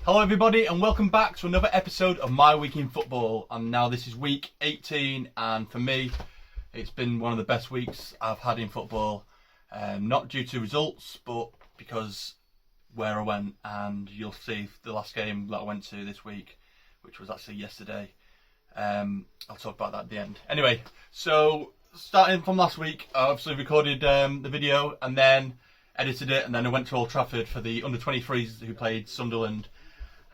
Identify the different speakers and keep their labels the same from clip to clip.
Speaker 1: Hello everybody and welcome back to another episode of My Week in Football. And now this is week 18 and for me it's been one of the best weeks I've had in football. Not due to results but because where I went, and you'll see the last game that I went to this week, which was actually yesterday. I'll talk about that at the end. Anyway, so starting from last week, I obviously recorded the video and then edited it, and then I went to Old Trafford for the under-23s who played Sunderland.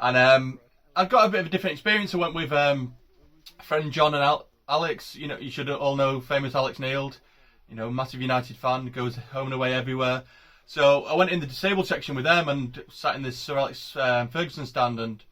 Speaker 1: And I've got a bit of a different experience. I went with friend John and Alex. You know, you should all know famous Alex Neild. You know, massive United fan, goes home and away everywhere. So I went in the disabled section with them and sat in this Sir Alex Ferguson stand, and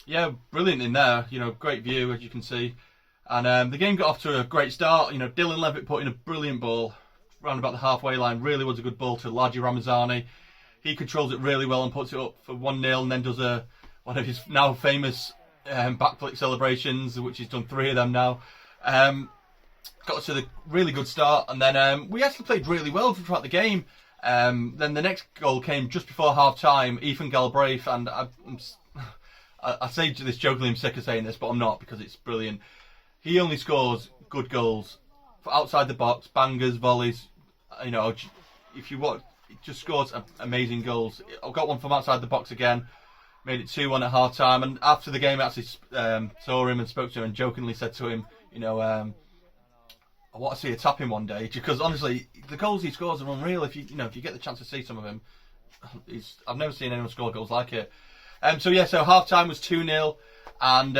Speaker 1: yeah, brilliant in there. You know, great view as you can see. And the game got off to a great start. You know, Dylan Levitt put in a brilliant ball round about the halfway line. Really was a good ball to Largi Ramazani. He controls it really well and puts it up for 1-0, and then does one of his now famous backflip celebrations, which he's done 3 of them now. Got to the really good start, and then we actually played really well throughout the game. Then the next goal came just before half time. Ethan Galbraith, and I say this jokingly, I'm sick of saying this, but I'm not, because it's brilliant. He only scores good goals for outside the box, bangers, volleys. You know, if you watch, he just scores amazing goals. I got one from outside the box again. Made it 2-1 at half time, and after the game I actually saw him and spoke to him and jokingly said to him, you know, I want to see a tap him one day, because honestly the goals he scores are unreal. If you get the chance to see some of him, I've never seen anyone score goals like it. So half time was 2-0, and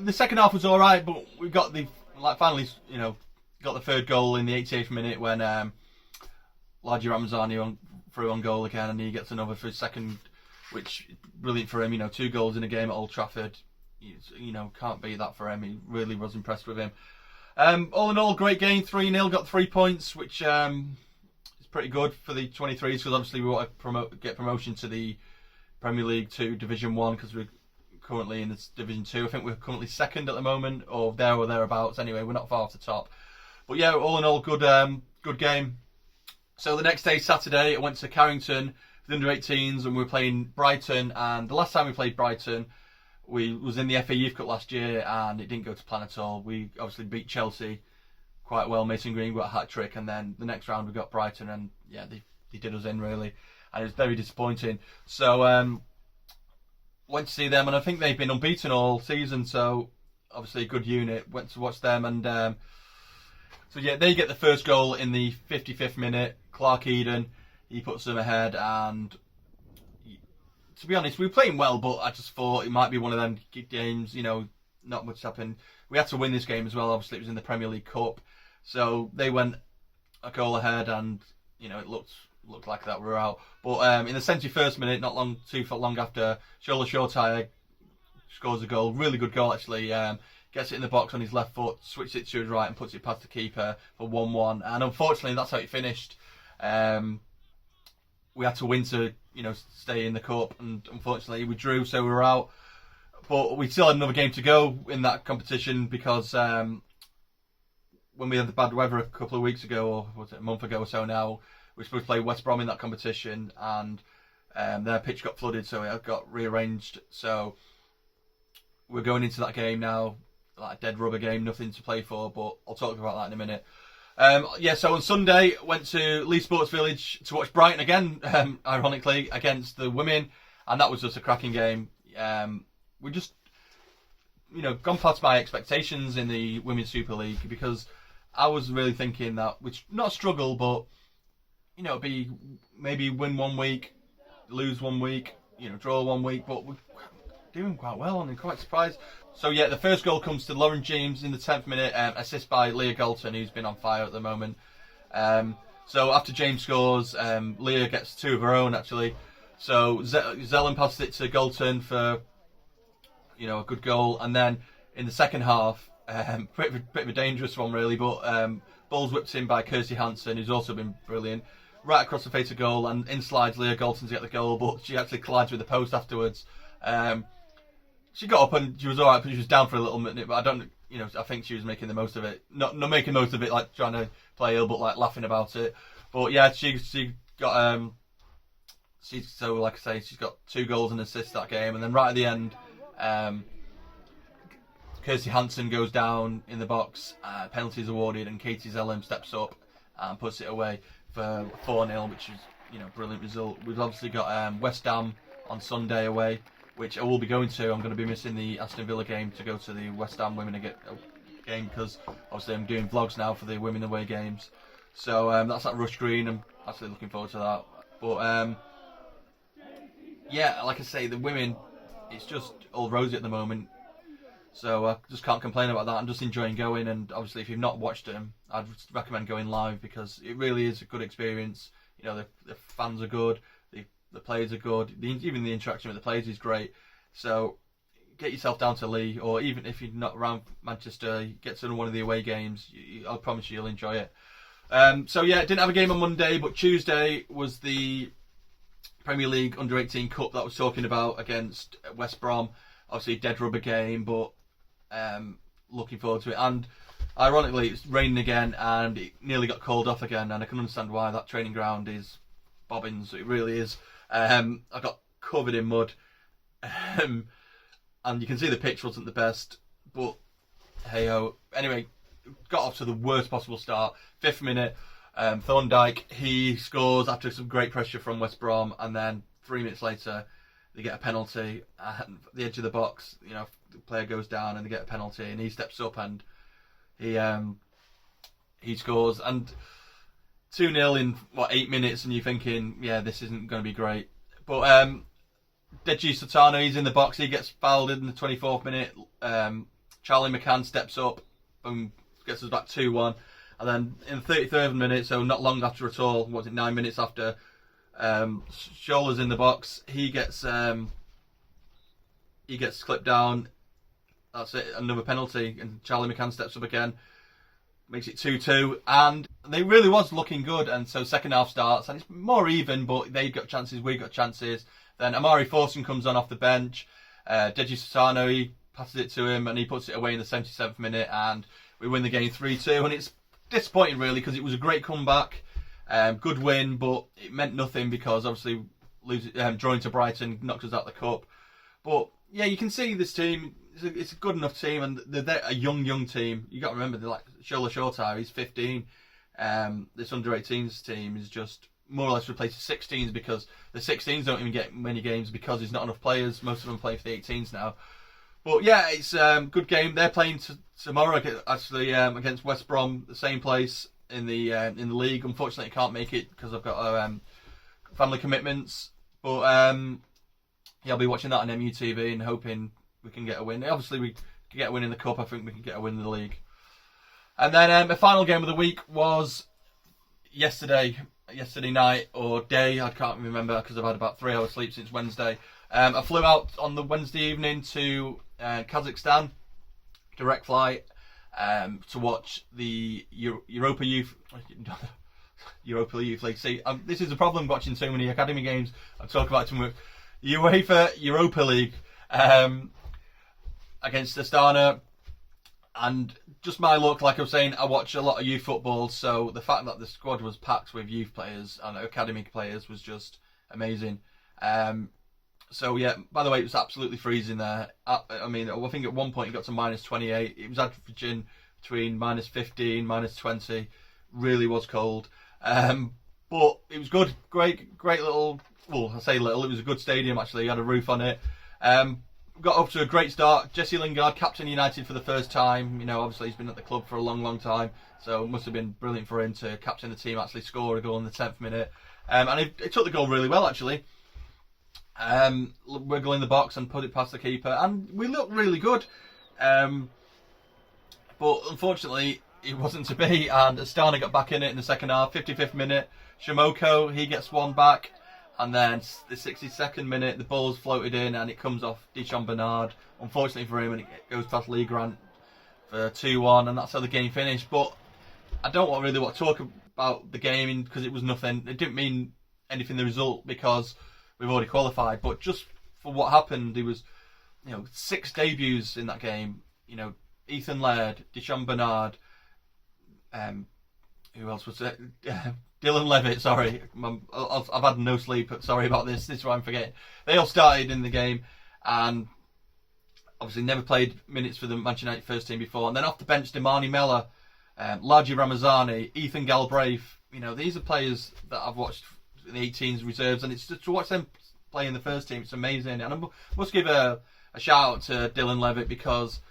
Speaker 1: the second half was all right, but we got finally got the third goal in the 88th minute when Largi Ramazani through on goal again, and he gets another for his second, which brilliant for him. You know, 2 goals in a game at Old Trafford. You know, can't beat that for him. He really was impressed with him. All in all, great game. 3-0, got 3 points, which is pretty good for the 23s, because obviously we want to get promotion to the Premier League to Division 1, because we're currently in this Division 2. I think we're currently second at the moment, or there or thereabouts. Anyway, we're not far off the top. But yeah, all in all, good game. So the next day, Saturday, I went to Carrington for the under-18s, and we were playing Brighton. And the last time we played Brighton, we was in the FA Youth Cup last year, and it didn't go to plan at all. We obviously beat Chelsea quite well. Mason Green got a hat-trick, and then the next round we got Brighton, and yeah, they did us in really, and it was very disappointing. So went to see them, and I think they've been unbeaten all season, so obviously a good unit. Went to watch them, and so yeah, they get the first goal in the 55th minute. Clark Eden, he puts them ahead, and to be honest, we were playing well, but I just thought it might be one of them games, you know, not much happened. We had to win this game as well. Obviously, it was in the Premier League Cup, so they went a goal ahead, and you know, it looked like that we were out. But in the 71st minute, not too long after, Shola Shortire scores a goal, really good goal actually. Gets it in the box on his left foot, switches it to his right, and puts it past the keeper for 1-1. And unfortunately, that's how it finished. We had to win to, stay in the cup, and unfortunately we drew, so we were out. But we still had another game to go in that competition, because when we had the bad weather a couple of weeks ago, or was it a month ago or so now, we were supposed to play West Brom in that competition, and their pitch got flooded, so it got rearranged. So we're going into that game now, like a dead rubber game, nothing to play for, but I'll talk about that in a minute. So on Sunday, went to Leigh Sports Village to watch Brighton again, ironically, against the women, and that was just a cracking game. We just, gone past my expectations in the Women's Super League, because I was really thinking that, which not a struggle, but, be maybe win 1 week, lose 1 week, draw 1 week, but we're doing quite well, and I'm quite surprised. So yeah, the first goal comes to Lauren James in the 10th minute, assist by Leah Galton, who's been on fire at the moment. So after James scores, Leah gets 2 of her own actually. So Zelen passes it to Galton for, a good goal, and then in the second half, bit of a dangerous one really, but ball's whipped in by Kirsty Hansen, who's also been brilliant, right across the face of goal, and in slides Leah Galton to get the goal, but she actually collides with the post afterwards. She got up and she was alright, but she was down for a little minute, but I think she was making the most of it. Not making most of it like trying to play ill, but like laughing about it. But yeah, she got like I say, she's got 2 goals and assists that game, and then right at the end, Kirsty Hansen goes down in the box, penalties awarded, and Katie Zellum steps up and puts it away for 4-0, which is brilliant result. We've obviously got West Ham on Sunday away, which I will be going to. I'm going to be missing the Aston Villa game to go to the West Ham women game, because obviously I'm doing vlogs now for the women away games. So that's at Rush Green. I'm actually looking forward to that. But yeah, like I say, the women, it's just all rosy at the moment. So I just can't complain about that. I'm just enjoying going, and obviously if you've not watched them, I'd recommend going live, because it really is a good experience. The fans are good, the players are good, even the interaction with the players is great. So get yourself down to Lee, or even if you're not around Manchester, get to one of the away games. I promise you'll enjoy it. So yeah, didn't have a game on Monday, but Tuesday was the Premier League Under-18 Cup that I was talking about against West Brom. Obviously dead rubber game, but looking forward to it. And ironically, it's raining again, and it nearly got called off again, and I can understand why. That training ground is bobbins, it really is. I got covered in mud, and you can see the pitch wasn't the best, but hey ho. Anyway, got off to the worst possible start. 5th minute, Thorndike, he scores after some great pressure from West Brom, and then 3 minutes later they get a penalty at the edge of the box. The player goes down and they get a penalty, and he steps up and he scores, and 2-0 in 8 minutes, and you're thinking, yeah, this isn't going to be great. But Deji Sotano, he's in the box, he gets fouled in the 24th minute. Charlie McCann steps up and gets us back 2-1, and then in the 33rd minute, so not long after at all, 9 minutes after, Shola's in the box, he gets clipped down. That's it, another penalty, and Charlie McCann steps up again, makes it 2-2, and they really was looking good. And so second half starts, and it's more even, but they got chances, we got chances. Then Amari Forson comes on off the bench. Deji Sotano, he passes it to him, and he puts it away in the 77th minute, and we win the game 3-2. And it's disappointing really, because it was a great comeback, good win, but it meant nothing, because obviously drawing to Brighton knocked us out of the cup. But yeah, you can see this team, it's a good enough team, and they're a young team. You got to remember, they're like Shola Shortar, he's 15. This under-18s team is just more or less replaces 16s, because the 16s don't even get many games because there's not enough players. Most of them play for the 18s now. But yeah, it's a good game. They're playing tomorrow actually against West Brom, the same place in the league. Unfortunately, I can't make it because I've got family commitments. But yeah, I'll be watching that on MUTV and hoping we can get a win. Obviously, we can get a win in the cup. I think we can get a win in the league. And then the final game of the week was yesterday night or day. I can't remember because I've had about 3 hours sleep since Wednesday. I flew out on the Wednesday evening to Kazakhstan, direct flight, to watch the Europa Youth League. See, this is a problem watching so many academy games. I talk about it. UEFA Europa League against Astana, and just my luck, like I was saying, I watch a lot of youth football, so the fact that the squad was packed with youth players and academy players was just amazing. So yeah, by the way, it was absolutely freezing there. I mean, I think at one point it got to -28. It was averaging between -15, -20. Really was cold. But it was good. Great little, well, I say little, it was a good stadium actually. It had a roof on it. Got off to a great start. Jesse Lingard, captain United for the first time. You know, obviously he's been at the club for a long time, so it must have been brilliant for him to captain the team, actually score a goal in the 10th minute. And he took the goal really well actually. Wiggle in the box and put it past the keeper, and we looked really good. But unfortunately, it wasn't to be, and Astana got back in it in the second half. 55th minute, Shimoko, he gets one back, and then the 62nd minute, the ball's floated in, and it comes off Deschamps Bernard. Unfortunately for him, and it goes past Lee Grant for 2-1, and that's how the game finished. But I don't really want to talk about the game because it was nothing. It didn't mean anything, the result, because we've already qualified. But just for what happened, there was, 6 debuts in that game. Ethan Laird, Deschamps Bernard, who else was it? Dylan Levitt, sorry. I've had no sleep. Sorry about this. This is what I'm forgetting. They all started in the game and obviously never played minutes for the Manchester United first team before. And then off the bench, Damani Mella, Largi Ramazani, Ethan Galbraith. You know, these are players that I've watched in the 18s reserves, and it's just to watch them play in the first team. It's amazing. And I must give a shout out to Dylan Levitt because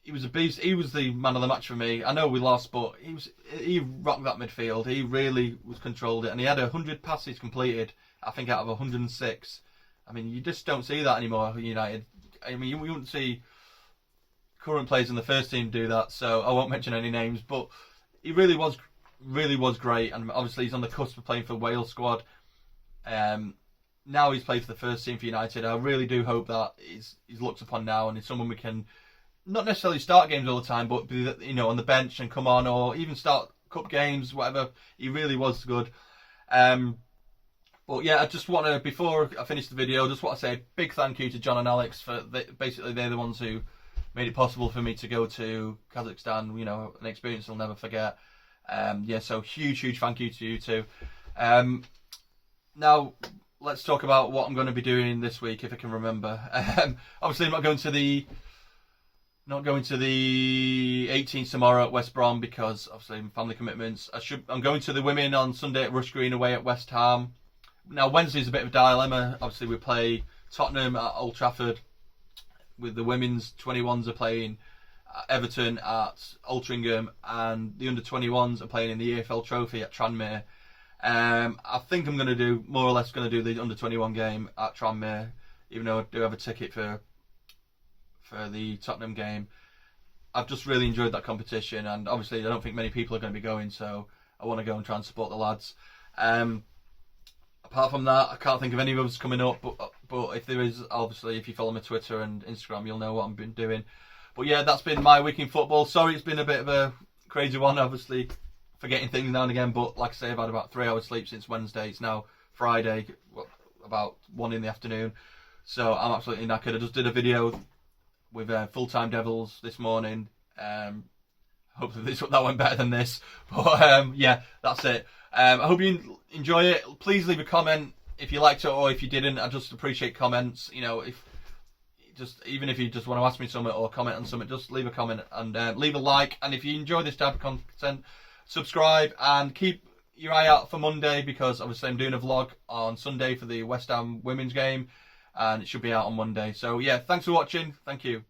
Speaker 1: he was a beast. He was the man of the match for me. I know we lost, but he rocked that midfield. He really was controlled it, and he had 100 passes completed, I think, out of 106. I mean, you just don't see that anymore at United. I mean, you wouldn't see current players in the first team do that, so I won't mention any names, but he really was great, and obviously he's on the cusp of playing for Wales squad. Now he's played for the first team for United. I really do hope that he's looked upon now and he's someone we can not necessarily start games all the time, but be, you know, on the bench and come on, or even start cup games, whatever. He really was good. But yeah, I just want to, before I finish the video, just want to say a big thank you to John and Alex for basically they're the ones who made it possible for me to go to Kazakhstan. You know, an experience I'll never forget. Yeah, so huge thank you to you two. Now let's talk about what I'm going to be doing this week, if I can remember. Obviously, I'm not going to the 18th tomorrow at West Brom because obviously family commitments. I'm going to the women on Sunday at Rush Green away at West Ham. Now Wednesday's a bit of a dilemma. Obviously we play Tottenham at Old Trafford. With the women's 21s are playing Everton at Altrincham, and the under 21s are playing in the EFL Trophy at Tranmere. I think I'm going to more or less do the under 21 game at Tranmere, even though I do have a ticket for the Tottenham game. I've just really enjoyed that competition, and obviously I don't think many people are going to be going, so I want to go and try and support the lads. Apart from that, I can't think of any others coming up, but if there is, obviously, if you follow my Twitter and Instagram, you'll know what I've been doing. But yeah, that's been my week in football. Sorry it's been a bit of a crazy one, obviously, forgetting things now and again, but like I say, I've had about 3 hours sleep since Wednesday. It's now Friday, about 1 in the afternoon, so I'm absolutely knackered. I just did a video with Full-Time Devils this morning. Hopefully that went better than this, but yeah, that's it. I hope you enjoy it. Please leave a comment if you liked it or if you didn't. I just appreciate comments. You know, even if you just want to ask me something or comment on something, just leave a comment and leave a like. And if you enjoy this type of content, subscribe and keep your eye out for Monday, because obviously I'm doing a vlog on Sunday for the West Ham women's game, and it should be out on Monday. So yeah, thanks for watching. Thank you.